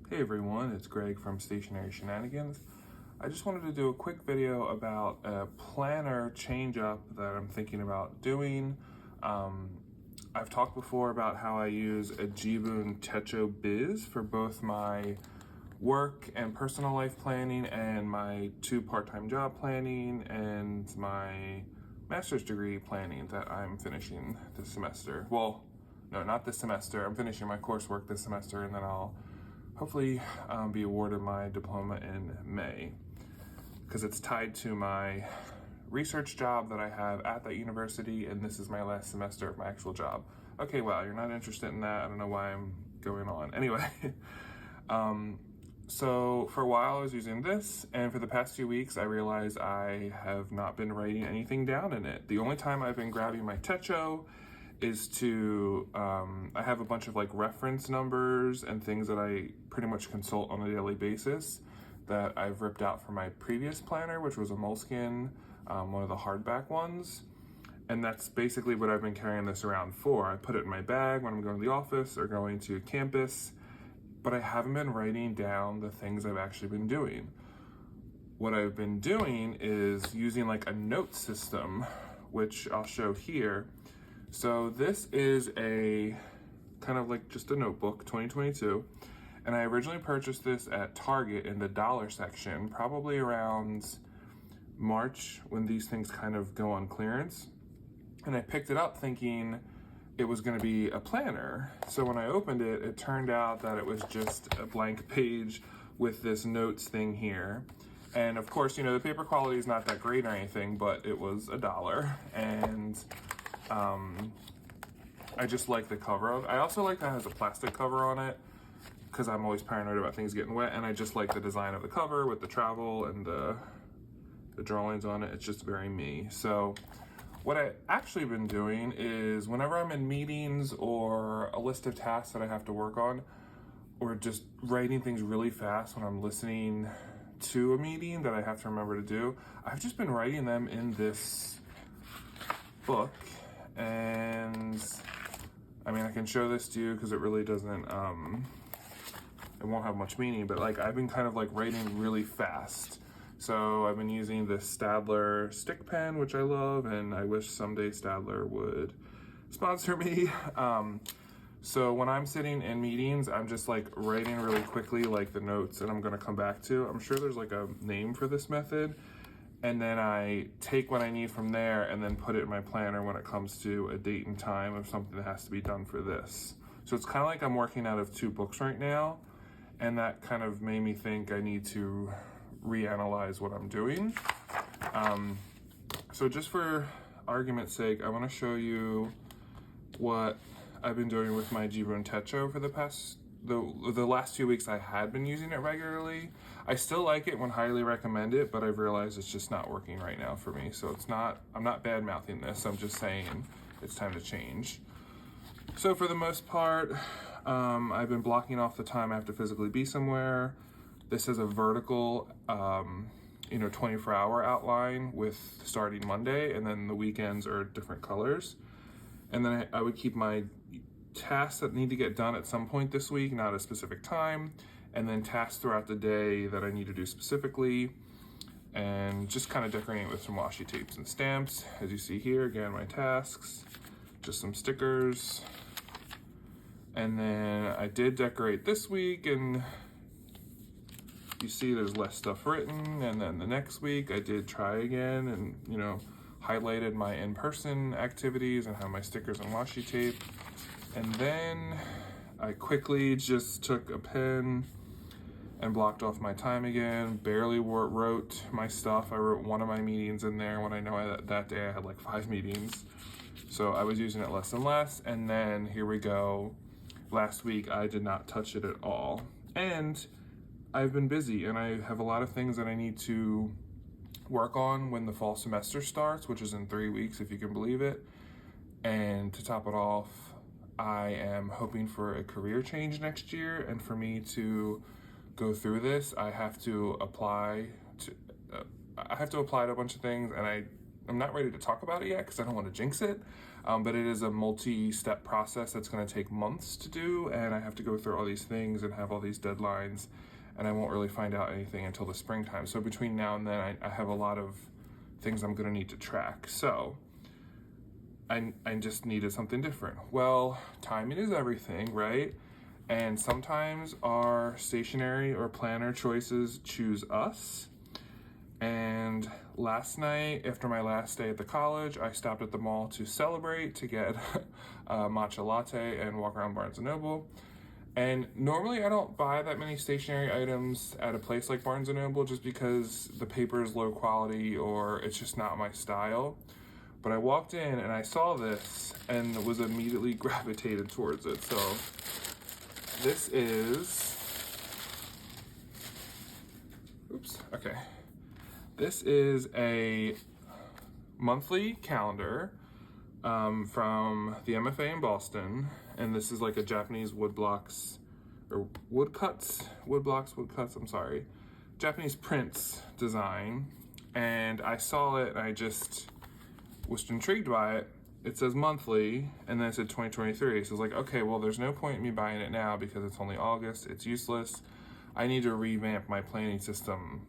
Hey everyone, it's Greg from Stationary Shenanigans. I just wanted to do a quick video about a planner change up that I'm thinking about doing. I've talked before about how I use a Jibun Techo Biz for both my work and personal life planning and my 2 part-time job planning and my master's degree planning that I'm finishing this semester. Well, no, not this semester. I'm finishing my coursework this semester and then I'll hopefully be awarded my diploma in May because it's tied to my research job that I have at that university, and this is my last semester of my actual job. Okay, wow, you're not interested in that. I don't know why I'm going on. Anyway, so for a while I was using this, and for the past 2 weeks I realized I have not been writing anything down in it. The only time I've been grabbing my Techo is to, I have a bunch of like reference numbers and things that I pretty much consult on a daily basis that I've ripped out from my previous planner, which was a Moleskine, one of the hardback ones. And that's basically what I've been carrying this around for. I put it in my bag when I'm going to the office or going to campus, but I haven't been writing down the things I've actually been doing. What I've been doing is using like a note system, which I'll show here. So this is a kind of like just a notebook, 2022. And I originally purchased this at Target in the dollar section, probably around March when these things kind of go on clearance. And I picked it up thinking it was going to be a planner. So when I opened it, it turned out that it was just a blank page with this notes thing here. And of course, you know, the paper quality is not that great or anything, but it was $1. And I just like the cover of it. I also like that it has a plastic cover on it because I'm always paranoid about things getting wet, and I just like the design of the cover with the travel and the drawings on it. It's just very me. So what I actually been doing is whenever I'm in meetings or a list of tasks that I have to work on, or just writing things really fast when I'm listening to a meeting that I have to remember to do, I've just been writing them in this book. And I mean, I can show this to you because it really doesn't, it won't have much meaning, but like I've been kind of like writing really fast. So I've been using this Staedtler stick pen, which I love, and I wish someday Staedtler would sponsor me. So when I'm sitting in meetings, I'm just like writing really quickly, like the notes that I'm gonna come back to. I'm sure there's like a name for this method. And then I take what I need from there and then put it in my planner when it comes to a date and time of something that has to be done for this. So it's kind of like I'm working out of 2 books right now, and that kind of made me think I need to reanalyze what I'm doing. So just for argument's sake, I want to show you what I've been doing with my Jibun Techo for the last 2 weeks. I had been using it regularly. I still like it, would highly recommend it, but I've realized it's just not working right now for me. So I'm not bad mouthing this. I'm just saying it's time to change. So for the most part, I've been blocking off the time I have to physically be somewhere. This is a vertical, 24-hour outline with starting Monday, and then the weekends are different colors. And then I would keep my tasks that need to get done at some point this week, not a specific time, and then tasks throughout the day that I need to do specifically, and just kind of decorating it with some washi tapes and stamps. As you see here, again, my tasks, just some stickers. And then I did decorate this week, and you see there's less stuff written. And then the next week I did try again and, highlighted my in-person activities and have my stickers and washi tape. And then I quickly just took a pen and blocked off my time again, barely wrote my stuff. I wrote one of my meetings in there when I know that day I had like 5 meetings. So I was using it less and less. And then here we go. Last week I did not touch it at all. And I've been busy and I have a lot of things that I need to work on when the fall semester starts, which is in 3 weeks, if you can believe it. And to top it off, I am hoping for a career change next year, and for me to go through this, I have to apply to a bunch of things, and I'm not ready to talk about it yet because I don't want to jinx it. but it is a multi-step process that's going to take months to do, and I have to go through all these things and have all these deadlines, and I won't really find out anything until the springtime. So between now and then, I have a lot of things I'm going to need to track. So I just needed something different. Well, timing is everything, right? And sometimes our stationery or planner choices choose us. And last night, after my last day at the college, I stopped at the mall to celebrate, to get a matcha latte and walk around Barnes & Noble. And normally I don't buy that many stationery items at a place like Barnes & Noble just because the paper is low quality or it's just not my style. But I walked in and I saw this and was immediately gravitated towards it. So this is, This is a monthly calendar from the MFA in Boston, and this is like a Japanese woodblocks, Japanese prints design, and I saw it and I just was intrigued by it. It says monthly, and then it said 2023, so it's like, okay, well, there's no point in me buying it now because it's only August, it's useless. I need to revamp my planning system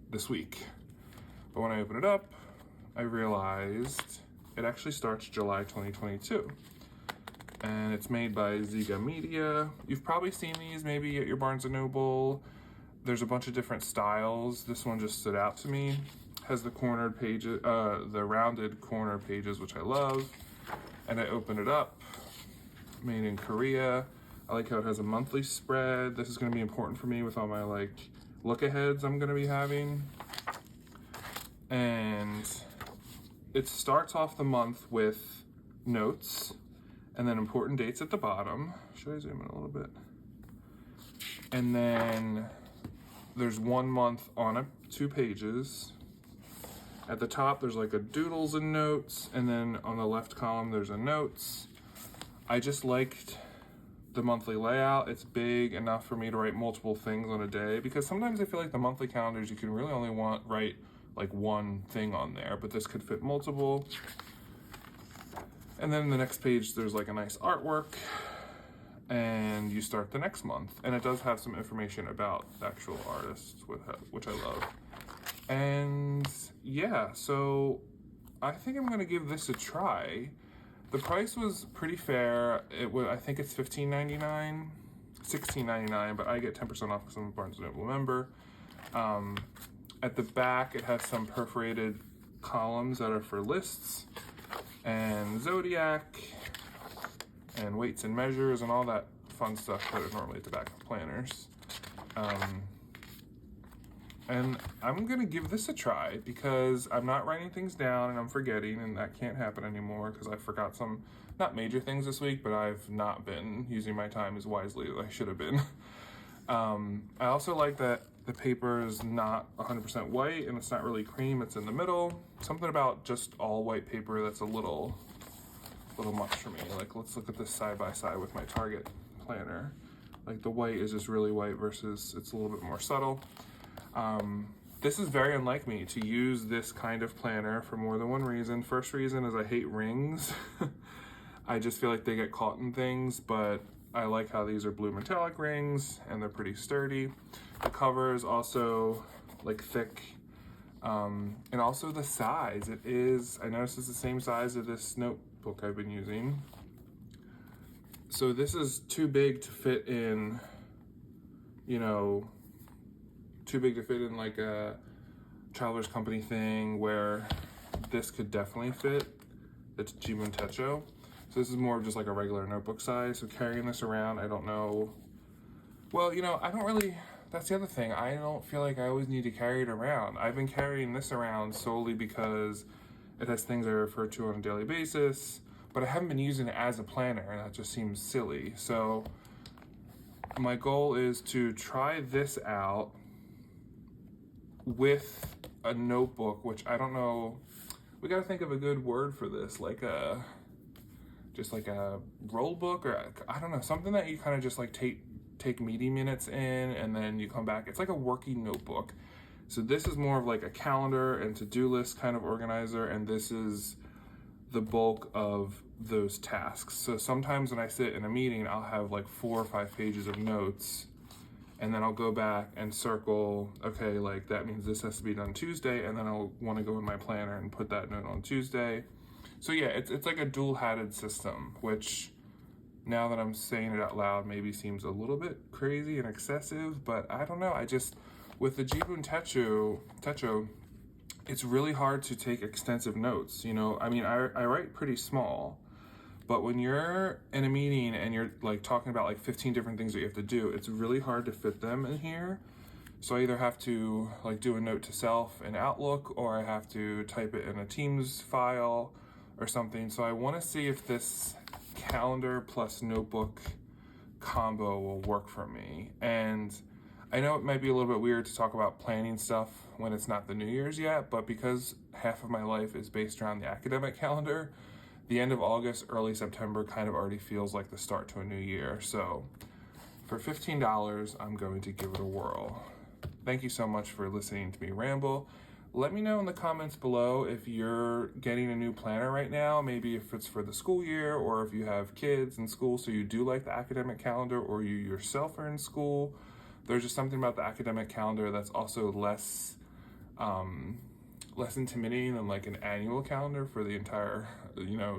this week. But when I open it up, I realized it actually starts July 2022. And it's made by Ziga Media. You've probably seen these maybe at your Barnes & Noble. There's a bunch of different styles. This one just stood out to me. Has the cornered pages, the rounded corner pages, which I love. And I open it up, made in Korea. I like how it has a monthly spread. This is gonna be important for me with all my like look-aheads I'm gonna be having. And it starts off the month with notes and then important dates at the bottom. Should I zoom in a little bit? And then there's 1 month on 2 pages. At the top, there's like a doodles and notes, and then on the left column, there's a notes. I just liked the monthly layout. It's big enough for me to write multiple things on a day, because sometimes I feel like the monthly calendars, you can really only write like one thing on there, but this could fit multiple. And then the next page, there's like a nice artwork, and you start the next month. And it does have some information about the actual artists, which I love. And yeah, so I think I'm gonna give this a try. The price was pretty fair. I think it's $15.99, $16.99, but I get 10% off because I'm a Barnes & Noble member. At the back, it has some perforated columns that are for lists and zodiac and weights and measures and all that fun stuff that are normally at the back of planners. And I'm gonna give this a try because I'm not writing things down and I'm forgetting, and that can't happen anymore because I forgot some, not major things this week, but I've not been using my time as wisely as I should have been. I also like that the paper is not 100% white and it's not really cream, it's in the middle. Something about just all white paper that's a little much for me. Like, let's look at this side by side with my Target planner. Like, the white is just really white versus it's a little bit more subtle. This is very unlike me to use this kind of planner for more than one reason. First reason is I hate rings. I just feel like they get caught in things, but I like how these are blue metallic rings and they're pretty sturdy. The cover is also like thick, and also the size. I noticed it's the same size of this notebook I've been using. So this is too big to fit in, too big to fit in like a Traveler's Company thing, where this could definitely fit. It's Jibun Techo. So this is more of just like a regular notebook size. So carrying this around, I don't know. Well, I don't really, that's the other thing. I don't feel like I always need to carry it around. I've been carrying this around solely because it has things I refer to on a daily basis, but I haven't been using it as a planner, and that just seems silly. So my goal is to try this out with a notebook, which I don't know, we gotta think of a good word for this, just like a roll book, or I don't know, something that you kind of just like take meeting minutes in and then you come back. It's like a working notebook. So this is more of like a calendar and to-do list kind of organizer, and this is the bulk of those tasks. So sometimes when I sit in a meeting, I'll have like 4 or 5 pages of notes, and then I'll go back and circle, okay, like that means this has to be done Tuesday, and then I'll want to go in my planner and put that note on Tuesday. So yeah, it's like a dual-hatted system, which now that I'm saying it out loud maybe seems a little bit crazy and excessive, but I don't know. I just, with the Jibun Techo, it's really hard to take extensive notes. You know, I mean, I write pretty small, but when you're in a meeting and you're like talking about like 15 different things that you have to do, it's really hard to fit them in here. So I either have to like do a note to self in Outlook, or I have to type it in a Teams file or something. So I want to see if this calendar plus notebook combo will work for me. And I know it might be a little bit weird to talk about planning stuff when it's not the New Year's yet, but because half of my life is based around the academic calendar, the end of August, early September kind of already feels like the start to a new year. So for $15, I'm going to give it a whirl. Thank you so much for listening to me ramble. Let me know in the comments below if you're getting a new planner right now, maybe if it's for the school year, or if you have kids in school so you do like the academic calendar, or you yourself are in school. There's just something about the academic calendar that's also less intimidating than like an annual calendar for the entire,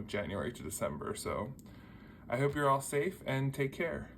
January to December. So I hope you're all safe and take care.